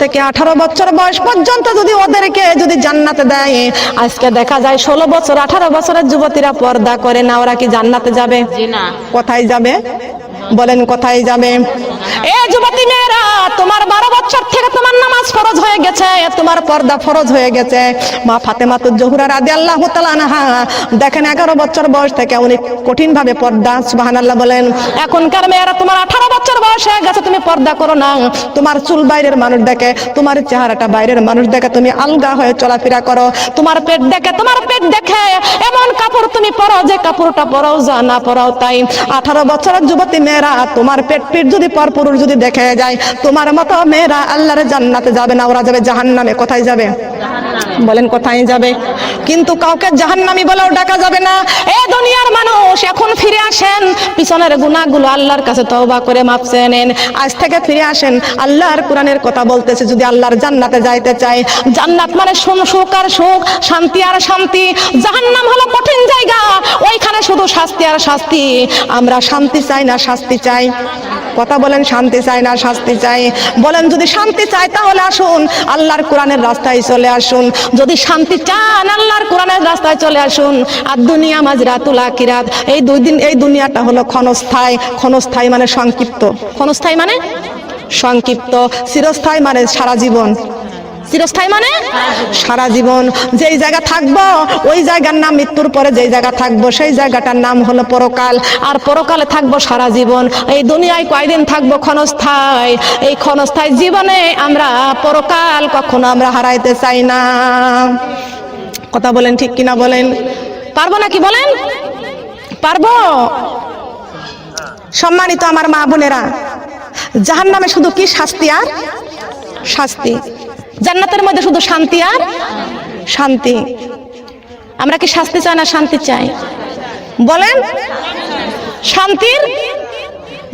থেকে 18 বছর বয়স পর্যন্ত যদি ওদেরকে যদি জান্নাতে দেয়, আজকে দেখা যায় 16 বছর 18 বছরের যুবতীরা পর্দা করে না, ওরা কি জান্নাতে যাবে? জি না। কোথায় যাবে বলেন, কোথায় যাবে? এ যুবতী মেয়েরা, তোমার 12 বছর থেকে তোমার নামাজ ফরজ হয়ে গেছে, তোমার পর্দা ফরজ হয়ে গেছে। মা ফাতেমাতুজ জোহরা রাদিয়াল্লাহু তাআলা আনহা দেখেন 11 বছর বয়স থেকে উনি কঠিন ভাবে পর্দা, সুবহানাল্লাহ বলেন। এখনকার মেয়েরা তোমার 18 বছর বয়স হয়ে গেছে, তুমি পর্দা করো না, তোমার চুল বাইরের মানুষ দেখে, তোমার চেহারাটা বাইরের মানুষ দেখে, তুমি আলগা হয়ে চলাফেরা করো, তোমার পেট দেখে, তোমার পেট দেখে এমন কাপড় তুমি পরো যে কাপড়টা পরাও যা না পরাও তাই। 18 বছরের যুবতী মেয়েরা, তোমার পেট যদি পরপুরুষ যদি দেখে যায়, তোমার মতো মেয়েরা আল্লাহর জান্নাতে যাবে না, ওরা যাবে জাহান্নামে। কোথায় যাবে বলেন, কোথায় যাবে? কিন্তু কাউকে জাহান্নামী বলেও ডাকা যাবে না। এ দুনিয়ার মানুষ, এখন ফিরে আসেন, পিছনের গুনাহগুলো আল্লাহর কাছে তওবা করে মাফ চেয়ে নেন, আজ থেকে ফিরে আসেন। আল্লাহর কোরআনের কথা বলতেছে, যদি আল্লাহর জান্নাতে যাইতে চাই, জান্নাত মানে সুখ আর সুখ, শান্তি আর শান্তি। জাহান্নাম হলো কঠিন জায়গা, ওইখানে শুধু শাস্তি আর শাস্তি। আমরা শান্তি চাই না শাস্তি চাই? কথা বলেন, শান্তি চাই না শাস্তি চাই? বলেন, যদি শান্তি চাই তাহলে আসুন আল্লাহর কোরআনের রাস্তায় চলে আসুন। যদি শান্তি চান, আল্লাহর কোরআনের রাস্তায় চলে আসুন। আর দুনিয়া মাজরাতুল আখিরাত, এই দুই দিন, এই দুনিয়াটা হলো ক্ষণস্থায়ী। ক্ষণস্থায়ী মানে সংক্ষিপ্ত, ক্ষণস্থায়ী মানে সংক্ষিপ্ত, চিরস্থায়ী মানে সারা জীবন। চিরস্থায়ী মানে সারা জীবন। যেই জায়গা থাকবো ওই জায়গার নাম, মৃত্যুর পরে যেই জায়গা থাকবো সেই জায়গাটার নাম হলো পরকাল, আর পরকালে থাকবো সারা জীবন। এই দুনিয়ায় কয়দিন থাকবো? ক্ষণস্থায়ী। এই ক্ষণস্থায়ী জীবনে আমরা পরকাল কখনো আমরা হারাইতে চাই না। কথা বলেন, ঠিক কিনা বলেন? পারবো নাকি বলেন? পারবো? সম্মানিত আমার মা বোনেরা, জাহান্নামে শুধু কি শাস্তি আর শাস্তি, জান্নাতের মধ্যে শুধু শান্তি আর শান্তি। আমরা কি শাস্তি চাই না শান্তি চাই? বলেন, শান্তির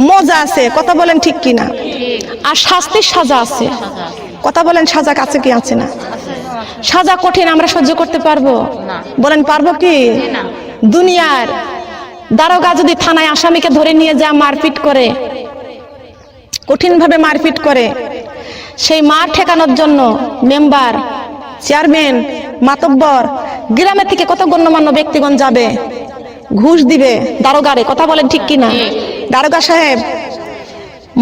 মজা আছে, কথা বলেন ঠিক কিনা? আর শাস্তির সাজা আছে, কথা বলেন, সাজা আছে কি আছে না? সাজা কঠিন, আমরা সহ্য করতে পারবো? বলেন, পারবো কি? দুনিয়ার দারোগা যদি থানায় আসামিকে ধরে নিয়ে যায়, মারপিট করে, কঠিন ভাবে মারপিট করে, সেই মার ঠেকানোর জন্য মেম্বার, চেয়ারম্যান, মাতব্বর, গ্রামে থেকে কত গণ্যমান্য ব্যক্তিগণ যাবে, ঘুষ দিবে দারোগারে। কথা বলেন ঠিক কিনা? দারোগা সাহেব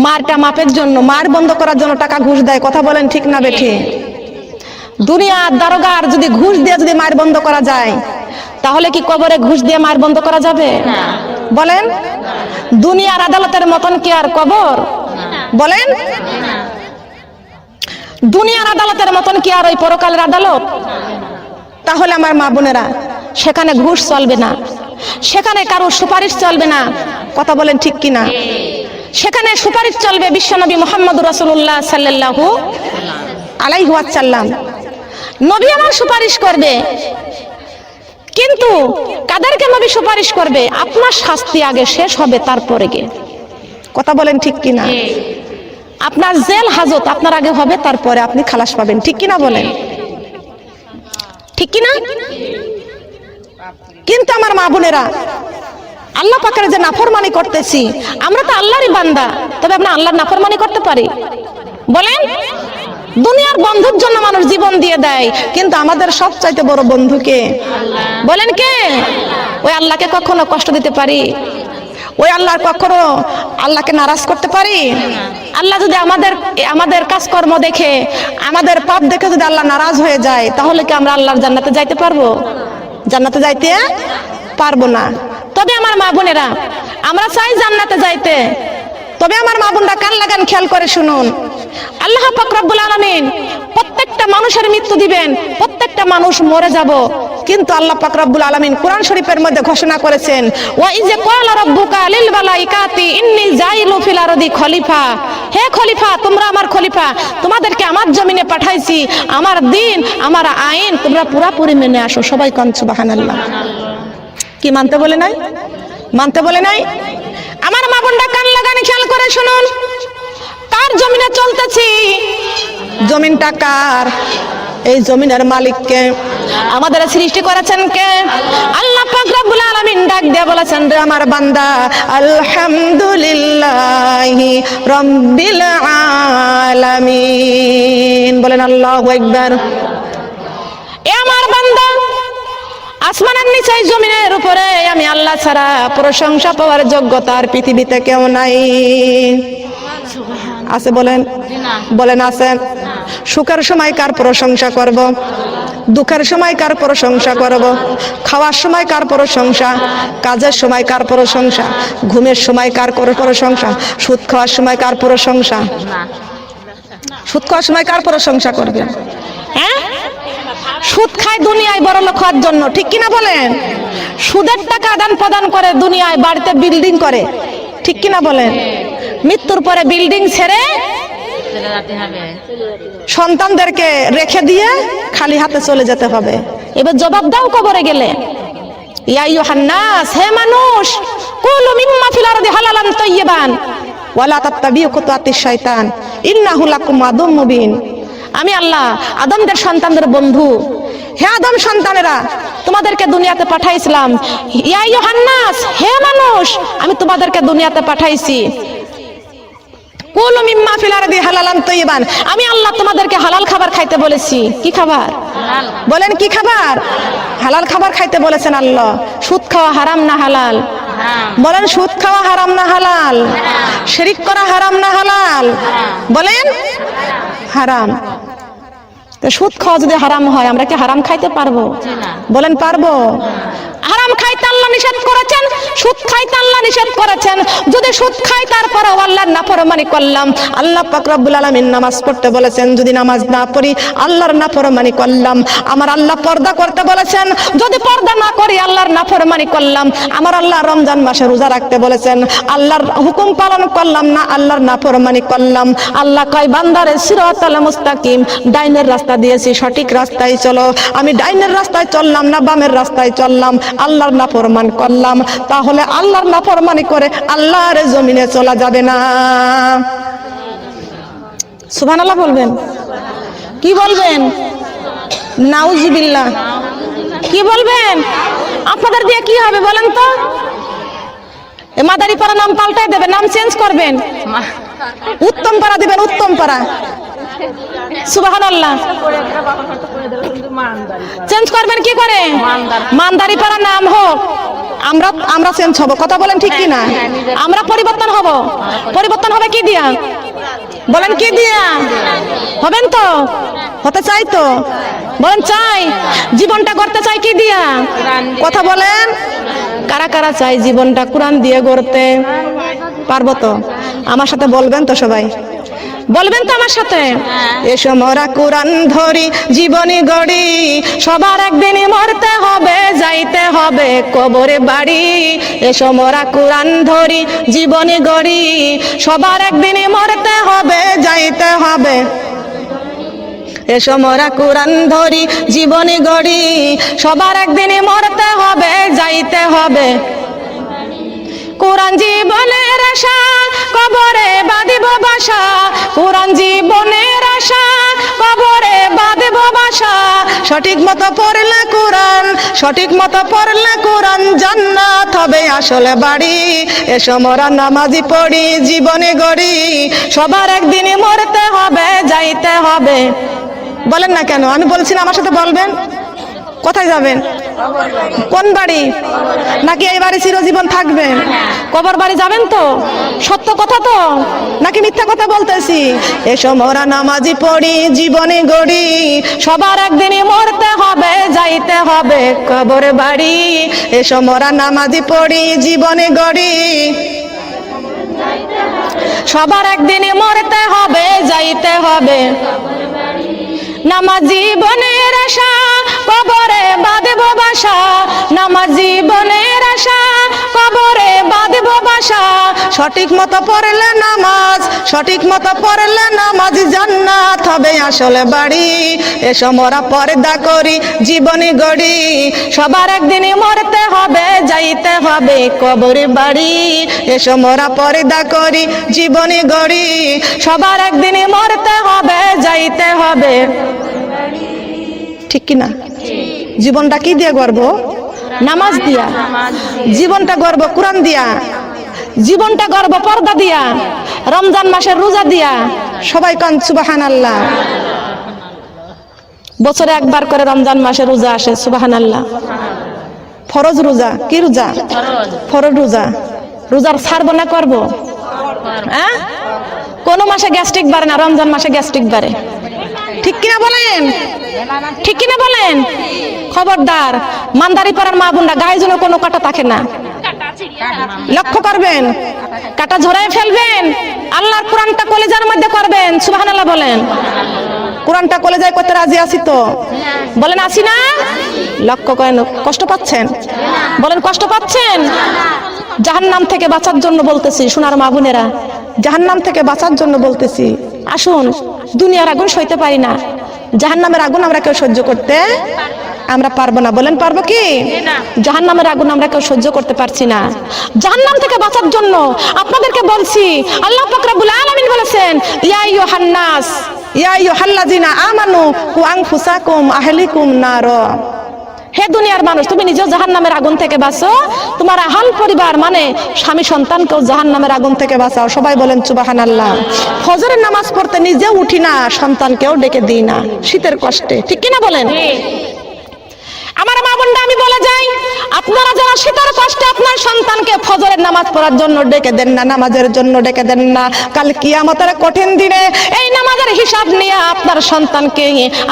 মারটা মাপের জন্য, মার বন্ধ করার জন্য টাকা ঘুষ দেয়। কথা বলেন ঠিক না বেঠি? দুনিয়ার দারোগার যদি ঘুষ দিয়ে যদি মার বন্ধ করা যায়, তাহলে কি কবরে ঘুষ দিয়ে মার বন্ধ করা যাবে? বলেন, দুনিয়ার আদালতের মতন কি আর কবর? বলেন, দুনিয়ার আদালতের মতন কি আর ওই পরকালের আদালত? তাহলে আমার মা বোনেরা, সেখানে ঘুষ চলবে না, সেখানে কারো সুপারিশ চলবে না। কথা বলেন ঠিক কিনা? সেখানে সুপারিশ চলবে বিশ্বনবী মুহাম্মদুর রাসূলুল্লাহ সাল্লাল্লাহু আলাইহি ওয়াসাল্লাম। নবী আমার সুপারিশ করবে, কিন্তু কাদেরকে নবী সুপারিশ করবে? আপনার শাস্তি আগে শেষ হবে, তারপরে গে। কথা বলেন ঠিক কিনা? আপনার জেল হাজত আপনার আগে হবে, তারপরে আপনি খালাস পাবেন। ঠিক কিনা বলেন? ঠিক কিনা? কিন্তু আমার মা বোনেরা, আল্লাহ পাকের যে নাফরমানি করতেছি, আমরা তো আল্লাহরই বান্দা, তবে আমরা আল্লাহর নাফরমানি করতে পারি? বলেন, দুনিয়ার বন্ধুর জন্য মানুষ জীবন দিয়ে দেয়, কিন্তু আমাদের সবচাইতে বড় বন্ধু কে? বলেন কে? ওই আল্লাহকে কখনো কষ্ট দিতে পারি? ওই আল্লাহর কখনো আল্লাহকে নারাজ করতে পারি? আল্লাহ যদি আমাদের কাজকর্ম দেখে, আমাদের পাপ দেখে যদি আল্লাহ নারাজ হয়ে যায়, তাহলে কি আমরা আল্লাহর জান্নাতে যাইতে পারবো? জান্নাতে যাইতে পারবো না। তবে আমার মা বোনেরা, আমরা চাই জান্নাতে যাইতে, তবে আমার মা বোনরা কান লাগান, খেয়াল করে শুনুন। আল্লাহ পাক রব্বুল আলামিন প্রত্যেকটা মানুষের মৃত্যু দিবেন, প্রত্যেকটা মানুষ মরে যাব, কিন্তু আল্লাহ পাক রব্বুল আলামিন কোরআন শরীফের মধ্যে ঘোষণা করেছেন, ওয়া ইজ ক্বালা রাব্বুকা লিল মালাইকাতি ইন্নী জাইলু ফিল আরদি খলিফা। হে খলিফা, তোমরা আমার খলিফা, তোমাদেরকে আমার জমিনে পাঠাইছি, আমার দিন, আমার আইন তোমরা পুরোপুরি মেনে আসো। সবাই কান সুবহানাল্লাহ। কি মানতে বলে নাই? মানতে বলে নাই? আমার মা বোনরা কান লাগানে খেয়াল করে শুনুন। কার জমিনে চলতেছি? জমিনটা কার? এই জমিনের মালিককে। আমাদের সৃষ্টি করেছেন কে? আল্লাহ পাক রব্বুল আলামিন ডাক দিয়ে বলেছেন, রে আমার বান্দা, আলহামদুলিল্লাহি রাব্বিল আলামিন। বলেন আল্লাহু আকবার। এ আমার বান্দা, আসমানের নিচে জমিনের উপরে আমি আল্লাহ ছাড়া প্রশংসা পাওয়ার যোগ্যতার পৃথিবীতে কেউ নাই। আছে বলেন? বলেন আছে? সুখের সময় কার প্রশংসা করব? দুঃখের সময় কার প্রশংসা করব? খাওয়ার সময় কার প্রশংসা? কাজের সময় কার প্রশংসা? ঘুমের সময় কার প্রশংসা? সুদ খাওয়ার সময় কার প্রশংসা? সুদ খাওয়ার সময় কার প্রশংসা করবেন? হ্যাঁ, সুদ খায় দুনিয়ায় বড় লোক হওয়ার জন্য, ঠিক কিনা বলেন? সুদের টাকা আদান প্রদান করে দুনিয়ায় বাড়িতে বিল্ডিং করে, ঠিক কিনা বলেন? মৃত্যুর পরে বিল্ডিং ছেড়ে সন্তানদেরকে রেখে দিয়ে খালি হাতে চলে যেতে হবে। এবার জবাব দাও কবরে গেলে। ইয়া আইয়ুহান নাস, হে মানুষ, কুলু মিম্মা ফিল আরদি হালালান তাইয়িবান ওয়ালা তাত্তাবিউ খুতুওয়াতিশ শাইতান ইন্নাহু লাকুম আদুম মুবিন। আমি আল্লাহ আদমদের সন্তানদের বন্ধু। হে আদম সন্তানেরা, তোমাদেরকে দুনিয়াতে পাঠাইছিলাম। ইয়া আইয়ুহান নাস, হে মানুষ, আমি তোমাদেরকে দুনিয়াতে পাঠাইছি। কুলু মিম্মা ফিল আরদি হালালান তাইয়িবান, আমি আল্লাহ তোমাদেরকে হালাল খাবার খাইতে বলেছি। কি খাবার? বলেন কি খাবার? হালাল খাবার খাইতে বলেছেন আল্লাহ। সুদ খাওয়া হারাম না হালাল? বলেন সুদ খাওয়া হারাম না হালাল? শিরিক করা হারাম না হালাল? বলেন হারাম। তো সুদ খাওয়া যদি হারাম হয়, আমরা কি হারাম খাইতে পারবো? বলেন পারবো? হারাম খাইতে আল্লাহ নিষেধ করেছেন, সুদ খাইতে আল্লাহ নিষেধ করেছেন। যদি সুদ খাই তারপরে আল্লাহর নাফরমানি করলাম, আল্লাহ পাক রব্বুল আলামিন নামাজ পড়তে বলেছেন, যদি নামাজ না পড়ি আল্লাহর নাফরমানি করলাম। আমার আল্লাহ পর্দা করতে বলেছেন, যদি পর্দা না করি আল্লাহর নাফরমানি করলাম। আমার আল্লাহ রমজান মাসে রোজা রাখতে বলেছেন, আল্লাহর হুকুম পালন করলাম না, আল্লাহর নাফরমানি করলাম। আল্লাহ কয়, বান্দারে সিরাতাল মুস্তাকিম, ডাইনের রাস্তা দিয়েছি, সঠিক রাস্তায় চলো। আমি ডাইনের রাস্তায় চললাম না বামের রাস্তায় চললাম, আল্লাহর নাফরমান করলাম। তাহলে আল্লাহর নাফরমানি করে আল্লাহর জমিনে চলা যাবে না। সুবহানাল্লাহ বলবেন? কি বলবেন? নাউজুবিল্লাহ। কি বলবেন? আপনাদের দিয়ে কি হবে বলেন তো? মাদারীপাড়া নাম পাল্টাই দেবেন, নাম চেঞ্জ করবেন, উত্তম পাড়া দিবেন, উত্তম পাড়া। সুবহানাল্লাহ। চেঞ্জ করবেন কি করে? মানদারিপাড়া নাম হোক, আমরা চেঞ্জ হব। কথা বলেন ঠিক কি না? আমরা পরিবর্তন হব। পরিবর্তন হবে কি দিয়া? বলেন কি দিয়া? হবেন তো? হতে চাই তো? বলেন চাই। জীবনটা গড়তে চাই কি দিয়া? কথা বলেন। কারা কারা চাই জীবনটা কোরআন দিয়ে গড়তে? পারবো তো? আমার সাথে বলবেন তো সবাই? বলবেন তো আমার সাথে? এসো মোরা কোরআন ধরি, জীবনী গড়ি, সবার একদিনই মরতে হবে, যাইতে হবে কবরে বাড়ি। এসো মোরা কোরআন ধরি, জীবনী গড়ি, সবার একদিনই মরতে হবে, যাইতে হবে। এসো মোরা কোরআন ধরি, জীবনী গড়ি, সবার একদিনই মরতে হবে, যাইতে হবে। কোরআন জীবনের আশা, কবরে বাঁধিব বাসা। কোরআন জীবনের আশা, কবরে বাঁধিব বাসা। সঠিক মতো পড়লে কোরআন, সঠিক মতো পড়লে কোরআন, জান্নাত হবে আসলে বাড়ি। এসো মোরা নামাজি পড়ি, জীবনে গড়ি, সবার একদিনই মরতে হবে, যাইতে হবে। বলেন না কেন? আমি বলছি না, আমার সাথে বলবেন। কোথায় যাবেন? কোন বাড়ি? নাকি এই বাড়ি চিরজীবন থাকবেন? কবর বাড়ি যাবেন তো? সত্য কথা তো নাকি মিথ্যা কথা বলতেছি? এসো মোরা নামাজি পড়ি, জীবনে গড়ি, সবার একদিনই মরতে হবে, যাইতে হবে কবর বাড়ি। এসো মোরা নামাজি পড়ি, জীবনে গড়ি, সবার একদিনই মরতে হবে, যাইতে হবে। নামাজ জীবনের আশা, কবরে বাঁধব বাসা। নামাজ জীবনের আশা, কবরে বাঁধব বাসা। সঠিক মতো পড়লে নামাজ, সঠিক মতো পড়লে নামাজ, জান্নাত হবে আসলে বাড়ি। এসো মোরা পর্দা করি, জীবনে গড়ি, সবার একদিনই মরতে হবে, যাইতে হবে কবরে বাড়ি। এসো মোরা পর্দা করি, জীবনে গড়ি, সবার একদিনই মরতে হবে, যাইতে হবে। ঠিক কিনা? জীবনটা কি দিয়ে গর্ব? নামাজ দিয়া। জীবনটা গর্ব কোরআন দিয়া। জীবনটা গর্ব পর্দা দিয়া, রমজান মাসের রোজা দিয়া। সবাই কান সুবহানাল্লাহ। বছরে একবার করে রমজান মাসে রোজা আসে, সুবহানাল্লাহ। ফরজ রোজা। কি রোজা? ফরজ রোজা। রোজার ছাড়বো না করবো? হ্যাঁ, কোন মাসে গ্যাস্ট্রিক বাড়ে না, রমজান মাসে গ্যাস্ট্রিক বাড়ে। ঠিক কিনা বলেন? ঠিক কিনা বলেন? খবরদার, মানদারি পাড়ার মা বোনরা গায়ে যেন কোনো কাটা থাকে না, লক্ষ্য করবেন। কাটা ঝরাই ফেলবেন। আল্লাহর কোরআনটা কলেজার মধ্যে করবেন, সুবহানাল্লাহ বলেন। কোরআনটা কলেজায় করতে রাজি আছি তো? বলেন আছি না? লক্ষ্য করেন। কষ্ট পাচ্ছেন? বলেন কষ্ট পাচ্ছেন? জাহান্নাম থেকে বাঁচার জন্য বলতেছি সোনার মা বোনেরা, জাহান্নাম থেকে বাঁচার জন্য বলতেছি। আসুন, দুনিয়ার আগুন সইতে পারি না, জাহান্নামের আগুন আমরা কেউ সহ্য করতে আমরা পারবো না। বলেন পারবো কি? জাহান্নামের আগুন আমরা কেউ সহ্য করতে পারছি না। জাহান্নাম থেকে বাঁচার জন্য আপনাদেরকে বলছি, আল্লাহ পাক রব্বুল আলামিন বলেছেন, ইয়া আইয়ুহান নাস ইয়া আইয়ুহাল্লাযিনা আমানু কু আনফুসাকুম আহলিকুম নার। হে দুনিয়ার মানুষ, তুমি নিজেও জাহান্নামের আগুন থেকে বাঁচো, তোমার আহল পরিবার মানে স্বামী সন্তানকেও জাহান্নামের আগুন থেকে বাঁচাও। সবাই বলেন সুবহানাল্লাহ। ফজরের নামাজ পড়তে নিজেও উঠি না, সন্তানকেও ডেকে দিই না শীতের কষ্টে। ঠিক কিনা বলেন? আমার মা বোনরা, আমি বলে যাই, আপনারা যারা শীতের কষ্টে আপনার সন্তানকে ফজরের নামাজ পড়ার জন্য ডেকে দেন না, নামাজের জন্য ডেকে দেন না, কাল কিয়ামতের কঠিন দিনে এই নামাজের হিসাব নিয়ে আপনার সন্তানকে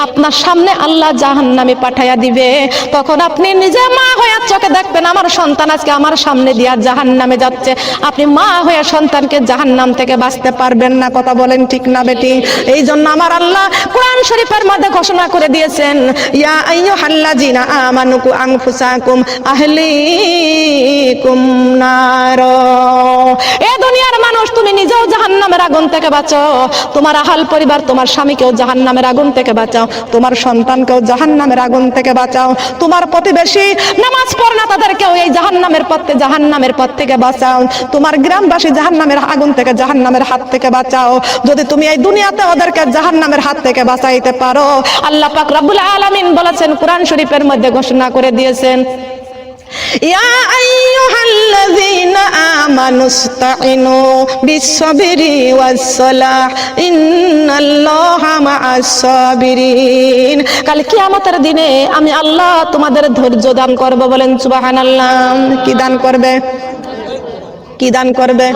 আপনার সামনে আল্লাহ জাহান্নামে পাঠাইয়া দিবে। তখন আপনি নিজে মা হয়ে চোখে দেখবেন আমার সন্তান আজকে আমার সামনে দিয়া জাহান্নামে যাচ্ছে। আপনি মা হয়ে সন্তানকে জাহান্নাম থেকে বাঁচতে পারবেন না। কথা বলেন ঠিক না বেটি? এই জন্য আমার আল্লাহ কোরআন শরীফের মধ্যে ঘোষণা করে দিয়েছেন, ইয়া আইয়ুহাল্লাযিনা আমানু কু আনফুসাকুম আহলিকুম নার। এ দুনিয়ার মানুষ, তুমি নিজেও জাহান্নামের আগুন থেকে বাঁচো, তোমার আহল পরিবার, তোমার স্বামীকেও জাহান্নামের আগুন থেকে বাঁচাও, তোমার সন্তানকেও জাহান্নামের আগুন থেকে বাঁচাও, তোমার প্রতিবেশী নামাজ পড়ে না তাদেরকেও এই জাহান্নামের পথ থেকে বাঁচাও, তোমার গ্রামবাসী জাহান্নামের আগুন থেকে, জাহান্নামের হাত থেকে বাঁচাও। যদি তুমি এই দুনিয়াতে ওদেরকে জাহান্নামের হাত থেকে বাঁচাইতে পারো, আল্লাহ পাক রব্বুল আলামিন বলেছেন, কোরআন শরীফের মধ্যে ঘোষণা করে দিয়েছেন, ইয়া আইয়ুহাল্লাযীনা আমানুস্তাঈনু বিস-সাবরি ওয়াস-সালাহ ইন্নাল্লাহা মা'আস-সাবিরিন। কাল কিয়ামতের দিনে আমি আল্লাহ তোমাদের ধৈর্য দান করব। বলেন সুবহানাল্লাহ। কি দান করবে? কি দান করবে?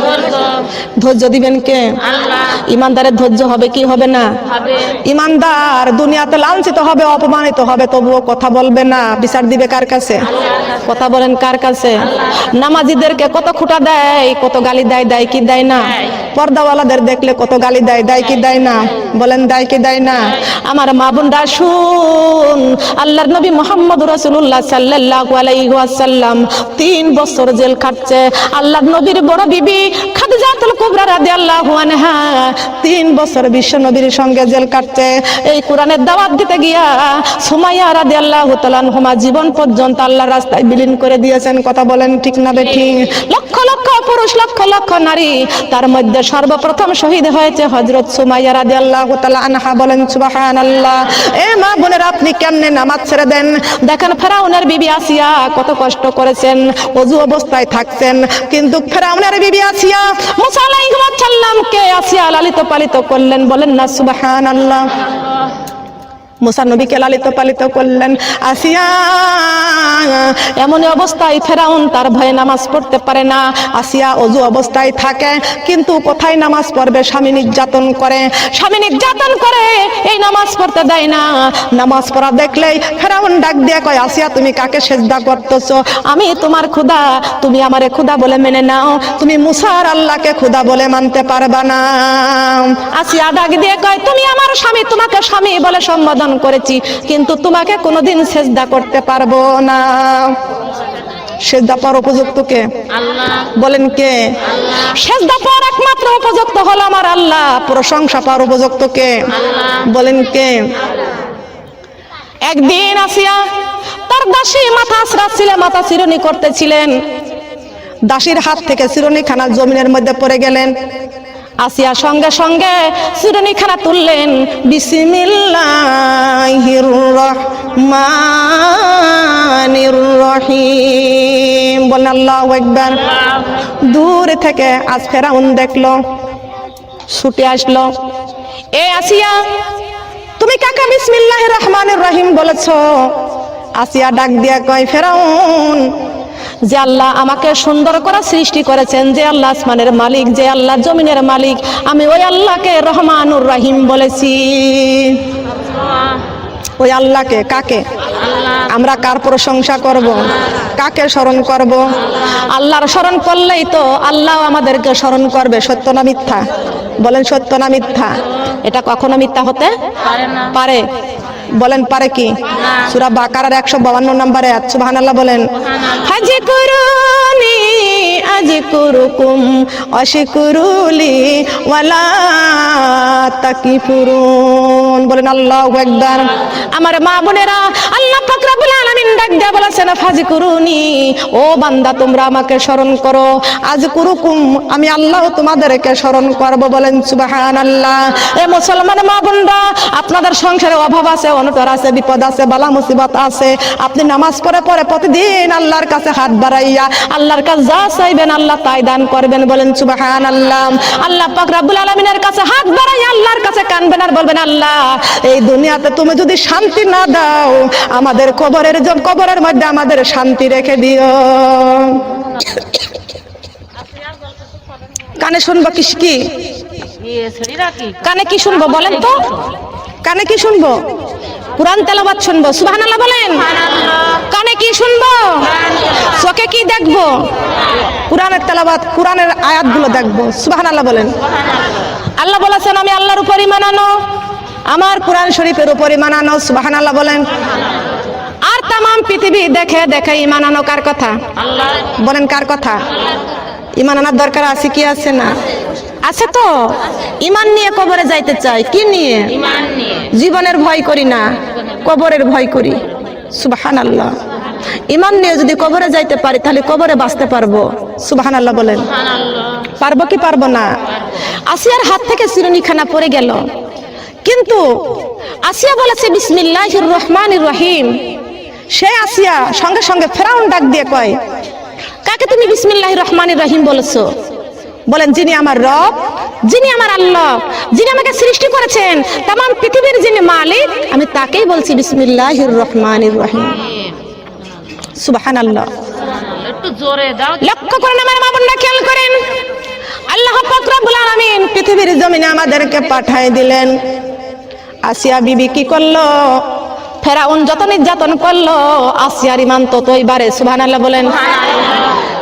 ধৈর্য দিবেন কে? আল্লাহ। ইমানদারের ধৈর্য হবে কি হবে না? ইমানদার দুনিয়াতে লাঞ্ছিত হবে, অপমানিত হবে, তবুও কথা বলবে না। বিচার দিবে কার কাছে? কথা বলেন কার কাছে? নামাজিদেরকে কত খুঁটা দেয়, কত গালি দেয়, দেয় কি দেয় না? পর্দাওয়ালাদের দেখলে কত গালি দেয়, দেয় কি দেয় না? বলেন দেয় কি দেয় না? আমার মা বোনরা শুন, আল্লাহর নবী মুহাম্মদ রাসূলুল্লাহ সাল্লাল্লাহু আলাইহি ওয়াসাল্লাম 3 বছর জেল খাটছে। আল্লাহর নবীর বড় বিবি খাদিজাতুল কুবরা রাদিয়াল্লাহু আনহা 3 বছর বিশ্ব নবীর সঙ্গে জেল কাটছে। এই কোরআনের দাওয়াত দিতে গিয়া সুমাইয়া রাদিয়াল্লাহু তাআলা আনহা জীবন পর্যন্ত আল্লাহর রাস্তায় বিলীন করে দিয়েছেন। কথা বলেন ঠিক না বেঠিক? লক্ষ লক্ষ পুরুষ, লক্ষ লক্ষ নারী, তার মধ্যে সর্বপ্রথম শহীদ হয়েছে হযরত সুমাইয়া রাদিয়াল্লাহু তাআলা আনহা। বলেন সুবহানাল্লাহ। এ মা বোনেরা, আপনি কেমনে নামাজ ছেড়ে দেন? দেখেন ফেরাউনের বিবি আসিয়া কত কষ্ট করেছেন, ওযু অবস্থায় থাকতেন, কিন্তু ফেরাউনের বিবি আসিয়া মুসা আলাইহিস সালামকে আসিয়া লালিত পালিত করলেন। বলেন না সুবহানাল্লাহ। মুসা নবীকে লালিত পালিত করলেন। আসিয়া এমন অবস্থায় ফেরাউন তার ভয়ে নামাজ পড়তে পারে না। আসিয়া ওযু অবস্থায় থাকে, কিন্তু কোথায় নামাজ পড়বে? স্বামী নির্যাতন করে, স্বামী নির্যাতন করে, এই নামাজ পড়তে দেয় না। নামাজ পড়া দেখলেই ফেরাউন ডাক দিয়ে কয়, আসিয়া তুমি কাকে সেজদা করতেছো? আমি তোমার খোদা, তুমি আমারে খোদা বলে মেনে নাও, তুমি মুসার আল্লাহকে খোদা বলে মানতে পারবা না। আসিয়া ডাক দিয়ে কয়, তুমি আমার স্বামী, তোমাকে স্বামী বলে সম্বোধন করেছি, কিন্তু তোমাকে কোনোদিন সেজদা করতে পারবো না। সেজদা পাওয়ার উপযুক্ত কে? আল্লাহ। বলেন কে? আল্লাহ। সেজদা পাওয়ার একমাত্র উপযুক্ত হলো আমার আল্লাহ। প্রশংসা পাওয়ার উপযুক্ত কে? আল্লাহ। বলেন কে? একদিন আসিয়া তার দাসী মাথা আছড়াচ্ছিলেন, মাথা চিরুনি করতেছিলেন। দাসীর হাত থেকে চিরুনিখানা জমিনের মধ্যে পড়ে গেলেন। আসিয়া সঙ্গে সঙ্গে চিরুনিখানা তুললেন, বিসমিল্লাহির রহমানির রহমানির রহিম। বলেন আল্লাহু আকবার। দূর থেকে আজ ফেরাউন দেখলো, ছুটে আসলো, এ আসিয়া তুমি কাকে বিসমিল্লাহির রহমানির রহিম বলেছো? আসিয়া ডাক দিয়া কয়, ফেরাউন, যে আল্লাহ আমাকে সুন্দর করে সৃষ্টি করেছেন, যে আল্লাহ আসমানের মালিক, যে আল্লাহ জমিনের মালিক, আমি ওই আল্লাহকে রহমানুর রহিম বলেছি। ওই আল্লাহকে, কাকে? আমরা কার প্রশংসা করব? কাকে স্মরণ করব? আল্লাহর স্মরণ করলেই তো আল্লাহ আমাদেরকে স্মরণ করবে। সত্য না মিথ্যা? বলেন সত্য না মিথ্যা? এটা কখনো মিথ্যা হতে পারে? বলেন পারে কি? সূরা বাকারার 152 নম্বরে আয়াত। সুবহানাল্লাহ বলেন। হাজিকুরুনি আযকুরুকুম ওয়াশকুরুলি ওয়ালা তাকফুরুন। বলেন আল্লাহু আকবার। আমার মা বোনেরা, আল্লাহ পাক রব্বুল আলামিন ডাক দিয়ে বলেছেন, ফাজিকুরুনি, ও বান্দা তোমরা আমাকে স্মরণ করো, আযকুরুকুম, আমি আল্লাহ তোমাদেরকে স্মরণ করব। বলেন সুবহানাল্লাহ। এ মুসলমান মা বোনরা, আপনাদের সংসারে অভাব আছে, অনটন আছে, বিপদ আছে, বালা মুসিবত আছে, আপনি নামাজ পড়ে পড়ে প্রতিদিন আল্লাহর কাছে হাত বাড়াইয়া আল্লাহর কাছে যা চাইবেন আল্লাহ তাই দান করবেন। বলেন সুবহানাল্লাহ। আল্লাহ পাক রব্বুল আলামিনের কাছে হাত বাড়াইয়া আল্লাহর কাছে কাঁদবেন আর বলবেন, আল্লাহ এই দুনিয়াতে তুমি যদি শান্তি না দাও, আমাদের কবরের মধ্যে আমাদের শান্তি রেখে দিও। কানে শুনবো কি? কানে কি শুনবো বলেন তো? কানে কি শুনবো? কুরআন তেলাওয়াত শুনবো। সুবহানাল্লাহ বলেন। কানে কি শুনবো? চোখে কি দেখবো? কুরআনের তেলাওয়াত, কুরআনের আয়াতগুলো দেখবো। সুবহানাল্লাহ বলেন। আল্লাহ বলেছেন, আমি আল্লাহর উপর ঈমান আনো, আমার কুরআন শরীফের উপর ঈমান আনো। সুবহানাল্লাহ বলেন। আর তামাম পৃথিবী দেখে দেখে ঈমান আনো কার কথা? আল্লাহ। বলেন কার কথা? ঈমান আনার দরকার আছে কি আছে না? আছে তো। ঈমান নিয়ে কবরে যাইতে চাই। কি নিয়ে? ঈমান নিয়ে। জীবনের ভয় করি না, কবরের ভয় করি। সুবহানাল্লাহ। ঈমান নিয়ে যদি কবরে যাইতে পারি তাহলে কবরে বাঁচতে পারবো। সুবহানাল্লাহ বলেন। পারবো কি পারবো না? আসিয়ার হাত থেকে চিরুনিখানা পড়ে গেল, কিন্তু আসিয়া বলেছে বিসমিল্লাহির রহমানির রহিম। সে আসিয়া সঙ্গে সঙ্গে ফেরাউন ডাক দিয়ে কয়, কাকে তুমি বিসমিল্লাহির রহমানির রহিম বলেছো? বলেন, যিনি আমার রব, যিনি আমার আল্লাহ, যিনি আমাকে সৃষ্টি করেছেন, তামাম পৃথিবীর যিনি মালিক, আমি তাকেই বলছি বিসমিল্লাহির রহমানির রহিম। সুবহানাল্লাহ। একটু জোরে দাও। লক্ষ্য করেন আমার মা বোনরা, খেয়াল করেন, আল্লাহ পাক রব্বুল আলামিন পৃথিবীর জমিনে আমাদেরকে পাঠিয়ে দিলেন। আসিয়া বিবি কি করলো? ফেরাউন যত নির্যাতন করলো, আসিয়ার ঈমান ততই বাড়ে। সুবহানাল্লাহ বলেন।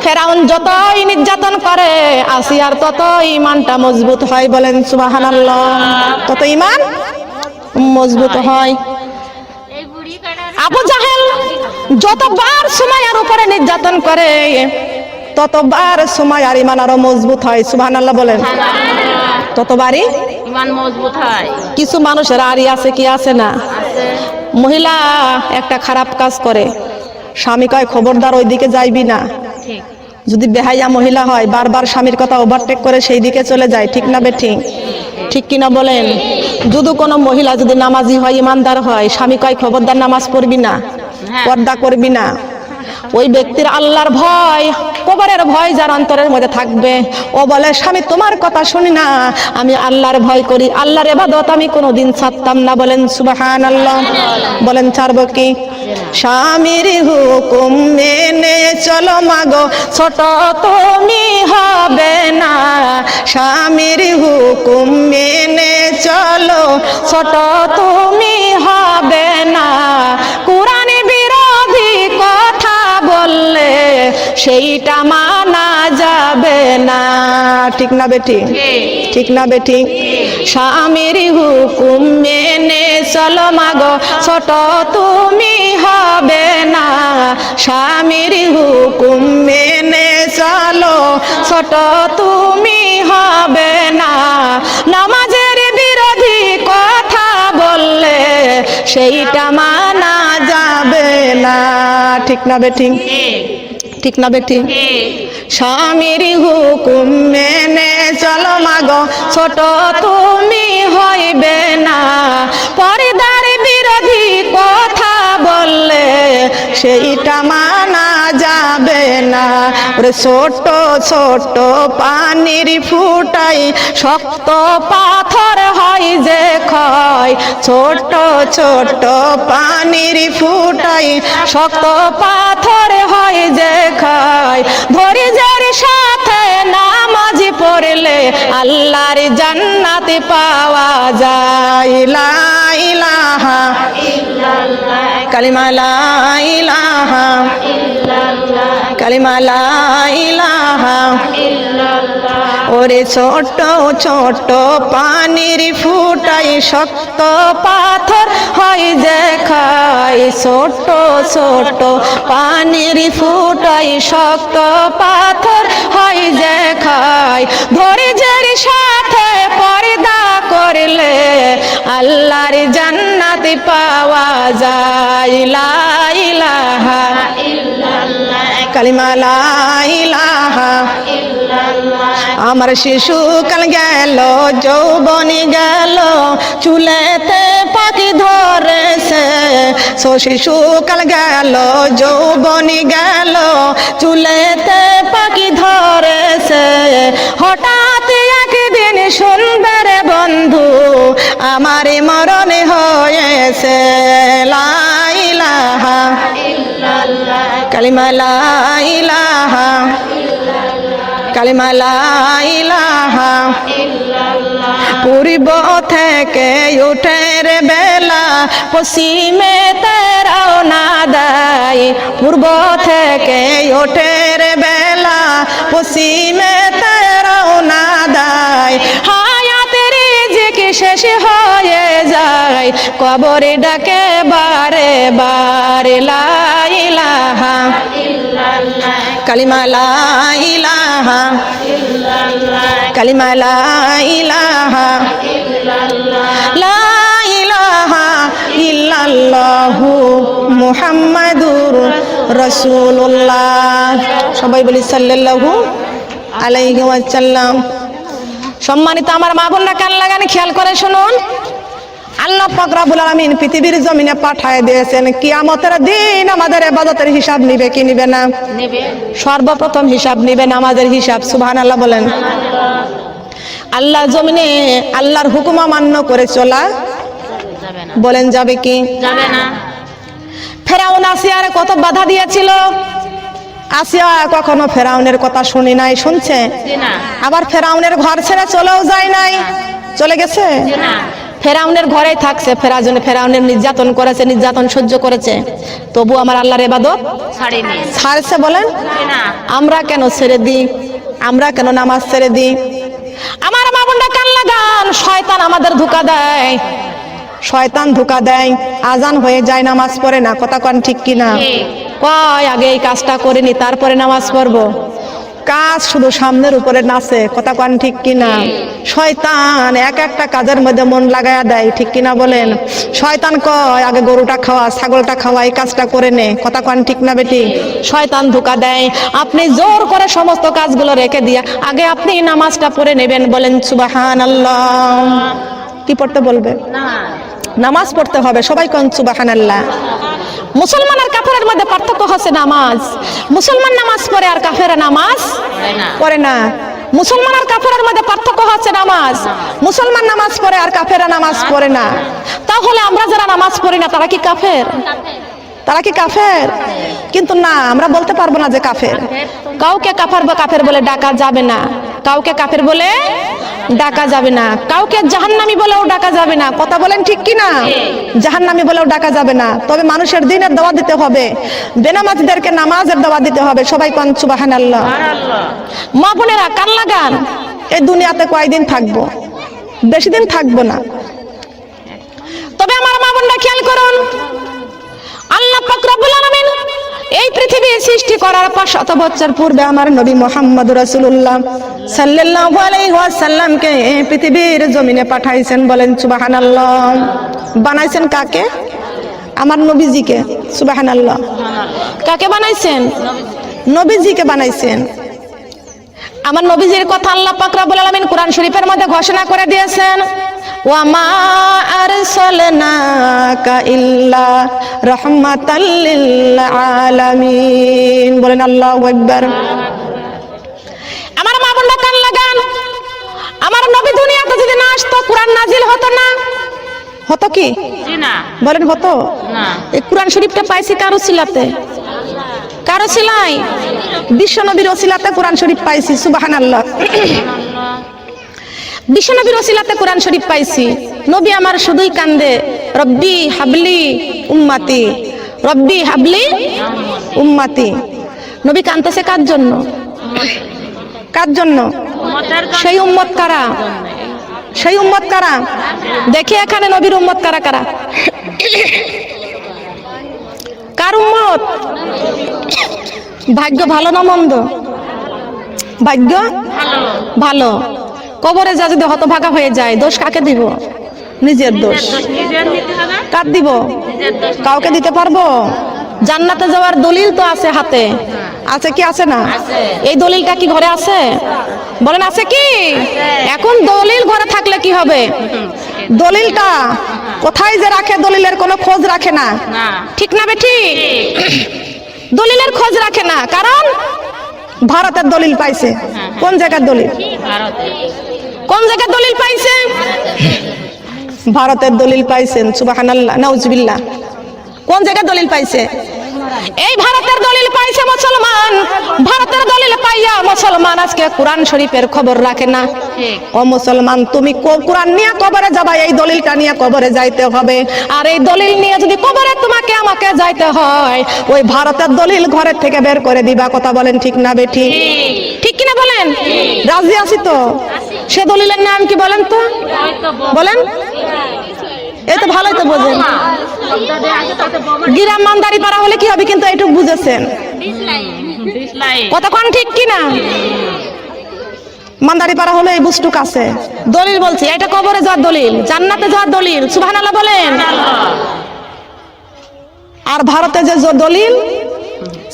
ফেরাউন যতই নির্যাতন করে, আসিয়ার ততই ঈমানটা মজবুত হয়। বলেন সুবহানাল্লাহ। তত ঈমান মজবুত হয়। আবু জাহেল যতবার সুমাইয়ার উপরে নির্যাতন করে, ততবার সুমাইয়ার ঈমান আরো মজবুত হয়। সুবহানাল্লাহ বলেন। ততবারই ঈমান মজবুত হয়। কিছু মানুষের আরই আছে কি আছে না? মহিলা একটা খারাপ কাজ করে, স্বামী কয় খবরদার ওইদিকে যাইবি না। যদি বেহাইয়া মহিলা হয়, বারবার স্বামীর কথা ওভারটেক করে সেই দিকে চলে যায়। ঠিক না বেঠিক? ঠিক কিনা বলেন? যদি কোনো মহিলা যদি নামাজি হয়, ইমানদার হয়, স্বামী কয় খবরদার নামাজ পড়বি না, পর্দা করবি না, ওই ব্যক্তির আল্লাহর ভয়, কবরের ভয় যার অন্তরের মধ্যে থাকবে, ও বলে স্বামী তোমার কথা শুনি না, আমি আল্লাহর ভয় করি, আল্লাহর ইবাদত আমি কোনোদিন ছাড়তাম না। বলেন সুবহানাল্লাহ। বলেন ছাড়বো কি? স্বামীর হুকুম মেনে চলো মাগো, ছোট তুমি হবে না। স্বামীর হুকুম মেনে চলো, ছোট তুমি হবে না। কুরআন বিরোধী কথা বললে সেইটা মানা যাবে না। ঠিক না বেটি? ঠিক না বেটি? স্বামীর হুকুম মেনে চলো মাগো, ছোট তুমি হবে না। স্বামীর হুকুম মেনে চলো, ছোট তুমি হবে না। নামাজের বিরোধী কথা বললে সেইটা মানা যাবে না। ঠিক না বেটি? ঠিক না বেটি? স্বামীর হুকুম মেনে চলো মাগো, ছোট তুমি হইবে না। পর্দার বিরোধী কথা বললে সেইটা মানা যাবে না। ওরে ছোট ছোট পানির ফুটাই শক্ত পাথর হয় যে ক্ষয়। ছোট ছোট পানির ফুটাই শক্ত পাথর হয় যে ক্ষয়। ধৈর্যের সাথে নামাজ পড়লে আল্লাহর জান্নাত পাওয়া যায়। লা ইলাহা ইল্লাল্লাহ, কালিমা লা ইলাহা ইল্লাল্লাহ, কালিমা লা ইলাহা ইল্লাল্লাহ। ওরে ছোট ছোট পানির ফুটাই শক্ত পাথর হয় যে ক্ষয়। ছোট ছোট পানির ফুটাই শক্ত পাথর হয় যে ক্ষয়। ধৈর্যের সাথে পর্দা করলে আল্লাহর জান্নাত পাওয়া যায়। লা ইলাহা ইল্লাল্লাহ, কালিমা লা ইলাহা ইল্লাল্লাহ। আমার শিশুকাল গেল, যৌবনী গেল, চুলেতে পাখি ধরেছে। শিশুকাল গেল, যৌবনী গেল, চুলেতে পাখি ধরেছে। হঠাৎ একদিন শুনবে রে বন্ধু, আমার মরণ হয়েছে। লা ইলাহা ইল্লাল্লাহ, কালিমা লা ইলাহা ইল্লাল্লাহ, কালিমা লা ইলাহা ইল্লাল্লাহ। পূর্ব থেকে উঠের বেলা পশ্চিমে রওনা দেয়। পূর্ব থেকে উঠের বেলা পশ্চিমে রওনা দেয়। হায়াতের রিজিক শেষ হয়ে যায়, কবরে ডাকে বারে বারে। লা ইলাহা ইল্লাল্লাহ, কালিমা লা ইলাহা ইল্লাল্লাহ, কালিমা লা ইলাহা ইল্লাল্লাহ, লা ইলাহা ইল্লাল্লাহু মুহাম্মাদুর রাসূলুল্লাহ। সবাই বলি সাল্লাল্লাহু আলাইহি ওয়াসাল্লাম। সম্মানিত আমার মা বোনরা, কান লাগান খেয়াল করে শুনুন। আল্লাহ পাক রব্বুল আলামিন পৃথিবীর জমিনে পাঠায় দিয়েছেন, কিয়ামতের দিন আমাদের ইবাদতের হিসাব নিবে কি নিবে না? নিবে। সর্বপ্রথম হিসাব নিবে নামাজের হিসাব। সুবহানাল্লাহ বলেন। আল্লাহ জমিনে আল্লাহর হুকুম অমান্য করে চলা যাবে না। বলেন যাবে কি? যাবে না। ফেরাউন আসিয়ার কত বাধা দিয়েছিল। আসিয়া কখনো ফেরাউনের কথা শুনি নাই, শুনছে? আবার ফেরাউনের ঘর ছেড়ে চলেও যায় নাই, চলে গেছে? ফেরাউনের ঘরেই থাকছে। ফেরাউনের নির্যাতন করেছে, নির্যাতন সহ্য করেছে, তবু আমার আল্লাহর ইবাদত ছাড়ছে। বলেন আমরা কেন ছেড়ে দিই? আমরা কেন নামাজ ছেড়ে দিই? আমার মা বোনরা কান লাগান। শয়তান আমাদের ধোঁকা দেয়, শয়তান ধোঁকা দেয়। আজান হয়ে যায়, নামাজ পড়ে না। কথা কোন ঠিক কিনা? কয় আগে এই কাজটা করে নি, তারপরে নামাজ পড়বো। কাজ শুধু সামনের উপরে নাচে। কথা কোন ঠিক কিনা? শয়তান এক একটা কাজের মধ্যে মন লাগায়া দেয়, ঠিক কিনা বলেন? শয়তান কয় আগে গরুটা খাওয়া, ছাগলটা খাওয়া, এই কাজটা করে নে। কথা কোন ঠিক না বেটি? শয়তান ধোঁকা দেয়। আপনি জোর করে সমস্ত কাজগুলো রেখে দিয়া আগে আপনি নামাজটা পড়ে নেবেন। বলেন সুবহানাল্লাহ। কি পড়তে বলবে? নামাজ পড়তে হবে। সবাই কোন সুবহানাল্লাহ। মুসলমান আর কাফেরের মধ্যে পার্থক্য হচ্ছে নামাজ। মুসলমান নামাজ পড়ে আর কাফেররা নামাজ পড়ে না। মুসলমান আর কাফেরের মধ্যে পার্থক্য হচ্ছে নামাজ। মুসলমান নামাজ পড়ে আর কাফেররা নামাজ পড়ে না। তাহলে আমরা যারা নামাজ পড়ি না তারা কি কাফের? তারা কি কাফের? কিন্তু না, আমরা বলতে পারবো না যে কাফের। কাউকে কাফের বলে ডাকা যাবে না। কাউকে কাফের বলে ডাকা যাবে না। কাউকে জাহান্নামী বলেও ডাকা যাবে না। কথা বলেন ঠিক কি না? জাহান্নামী বলেও ডাকা যাবে না। তবে মানুষের দিনের দাওয়াত দিতে হবে, বেনামাজিদেরকে নামাজের দাওয়াত দিতে হবে। সবাই কোন সুবহানাল্লাহ। মা বোনেরা কান লাগান। এই দুনিয়াতে কয়দিন থাকবো? বেশি দিন থাকবো না। তবে আমার মা বোনরা খেয়াল করুন, আল্লাহ পাক রব্বুল আলামিন এই পৃথিবী সৃষ্টি করার 500 বছর পূর্বে আমার নবী মুহাম্মদ রাসূলুল্লাহ সাল্লাল্লাহু আলাইহি ওয়াসাল্লামকে এই পৃথিবীর জমিনে পাঠাইছেন। বলেন সুবহানাল্লাহ। বানাইছেন কাকে? আমার নবীজিকে। সুবহানাল্লাহ। কাকে বানাইছেন? নবীজিকে বানাইছেন। আমার নবীজির কথা আল্লাহ পাক রব্বুল আলামিন কোরআন শরীফের মধ্যে ঘোষণা করে দিয়েছেন, ওয়া মা আরসালনাকা আরসালনাকা ইল্লা রাহমাতাল লিল আলামিন। বলেন আল্লাহু আকবার। আমার মা বোনরা কান লাগান, আমার নবী দুনিয়াতে যদি না আসতো কোরআন নাজিল হতো না। হতো কি? বলেন হতো? এই কোরআন শরীফটা পাইছি কার ওসিলাতে? কার ওসিলাই? বিশ্ব নবীর ওসিলাতে কোরআন শরীফ পাইছি। সুবহানাল্লাহ। বিশ্ব নবীর ওসিলাতে কোরআন শরীফ পাইছি। নবী আমার শুধুই কান্দে, রব্বি হাবলি উম্মতি, রব্বি হাবলি উম্মতি। নবী কাঁদতেছে কার জন্য? কার জন্য? সেই উম্মত কারা? সেই উম্মত কারা? দেখি এখানে নবীর উম্মত কারা কারা? কার উম্মত? ভাগ্য ভালো না মন্দ? ভাগ্য ভালো। কবরে যা যদি হতভাগা হয়ে যায়, দোষ কাকে দিব? নিজের দোষ। কার দিব? কাউকে দিতে পারবো? জান্নাতে যাওয়ার দলিল তো আছে হাতে, আছে কি আছে না? এই দলিলটা কি ঘরে আছে? বলেন আছে কি? এখন দলিল ঘরে থাকলে কি হবে? দলিলটা কোথায় যে রাখে দলিলের কোনো খোঁজ রাখে না, ঠিক না বেঠি? দলিলের খোঁজ রাখে না, কারণ ভারতের দলিল পাইছে। কোন জায়গার দলিল? কোন জায়গার দলিল পাইছে? ভারতের দলিল পাইছেন। সুবহানাল্লাহ, নাউজুবিল্লাহ। কোন জায়গায় দলিল পাইছে? এই ভারতের দলিল পাইছে মুসলমান। ভারতের দলিল পাইয়া মুসলমান আজকে কোরআন শরীফের খবর রাখে না। ও মুসলমান, তুমি কোরআন নিয়ে কবরে যাবা, এই দলিলটা নিয়ে কবরে যাইতে হবে। আর এই দলিল নিয়ে যদি কবরে তোমাকে আমাকে যাইতে হয়, ওই ভারতের দলিল ঘরের থেকে বের করে দিবা। কথা বলেন ঠিক না বেঠি? ঠিক কিনা বলেন? রাজি আছি তো? সে দলিলের নাম কি বলেন তো? বলেন। এই তো ভালোই তো বোঝেন। গিরাম মানদারি পারা হলে কি হবে, কিন্তু এইটুকু বুঝেছেন। কতক্ষণ ঠিক কিনা? মানদারি পারা হলে এই বুঝটুক আছে। দলিল বলছি, এটা কবরে যাওয়ার দলিল, জান্নাতে যাওয়ার দলিল। সুবহানাল্লাহ বলেন। আর ভারতে যে দলিল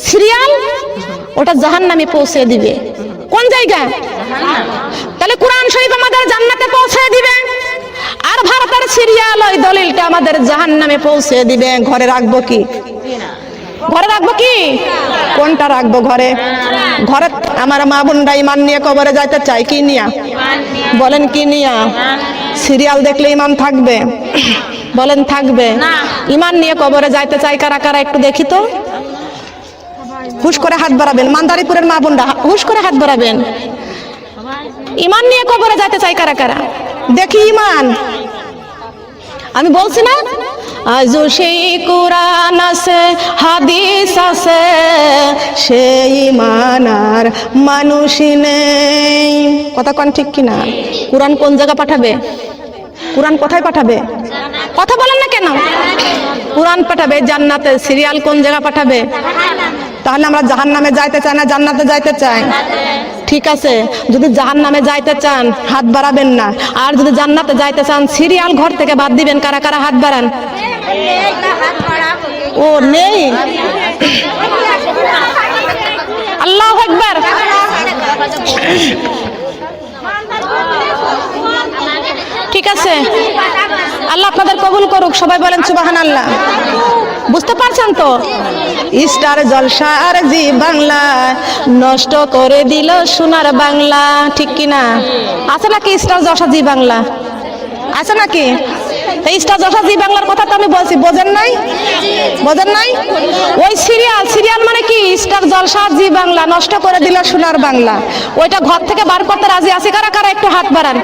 সিরিয়াল, ওটা জাহান্নামে পৌঁছে দিবে। কোন জায়গা? তাহলে কোরআন শরীফ আমাদের জান্নাতে পৌঁছে দিবে, আর ভারতের সিরিয়াল ওই দলিলটা আমাদের জাহান্নামে পৌঁছে দিবে। ঘরে রাখবো কি? ঘরে রাখবো কি? কোনটা রাখবো ঘরে? ঘরে আমার মা বোনরা ইমান নিয়ে কবরে যাইতে চাই, কি নিয়া? বলেন কি নিয়া? সিরিয়াল দেখলে ইমান থাকবে? বলেন থাকবে? ইমান নিয়ে কবরে যাইতে চাই কারা কারা একটু দেখি তো। হুশ করে হাত বাড়াবেন। মানদারিপুরের মা বোনরা হুশ করে হাত বাড়াবেন। ইমান নিয়ে কবরে যাইতে চাই কারা কারা? দেখি ইমান। আমি বলছি না, আজও সেই কোরআন আছে, হাদিস আছে, সেই ইমান আর মানুষই নেই। কথা কোন ঠিক কিনা? কোরআন কোন জায়গা পাঠাবে? কোরআন কোথায় পাঠাবে? কথা বলেন না কেন? কোরআন পাঠাবে জান্নাতে। সিরিয়াল কোন জায়গা পাঠাবে? তাহলে আমরা জাহান্নামে যাইতে চাই না জান্নাতে যাইতে চাই? ঠিক আছে, যদি জাহান্নামে যাইতে চান হাত বাড়াবেন না, আর যদি জান্নাতে যাইতে চান সিরিয়াল ঘর থেকে বাদ দিবেন। কারা কারা হাত বাড়ান? ও নেই। আল্লাহু আকবার। ঠিক আছে, আল্লাহ আপনাদের কবুল করুক। সবাই বলেন সুবহানাল্লাহ। বুঝতে পারছেন তো? স্টার জলসার জি বাংলা নষ্ট করে দিল সোনার বাংলা, ঠিক কিনা? আছে নাকি স্টার জলসা জি বাংলা? আছে নাকি? এই স্টার জলসা জি বাংলার কথা তো আমি বলছি, বোঝেন নাই? বোঝেন নাই? ওই সিরিয়াল মানে কি? স্টার জলসা জি বাংলা নষ্ট করে দিল সোনার বাংলা। ওইটা ঘর থেকে বার করতে রাজি আছে কারা কারা? একটু হাত বাড়ান।